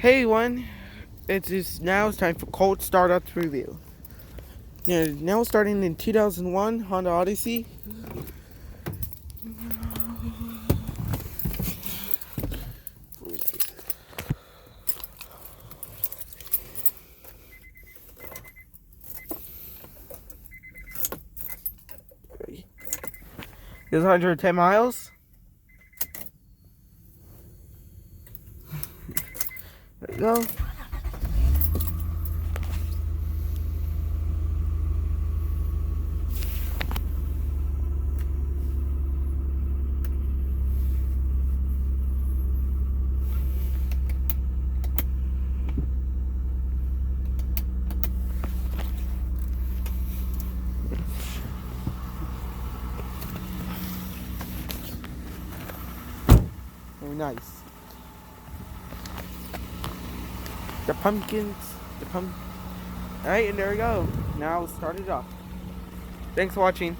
Hey one, it's time for Colt Startups Review. Now starting in 2001 Honda Odyssey. It's 110 miles. There you go. Very nice. The pumpkins, Alright, and there we go. Now start it off. Thanks for watching.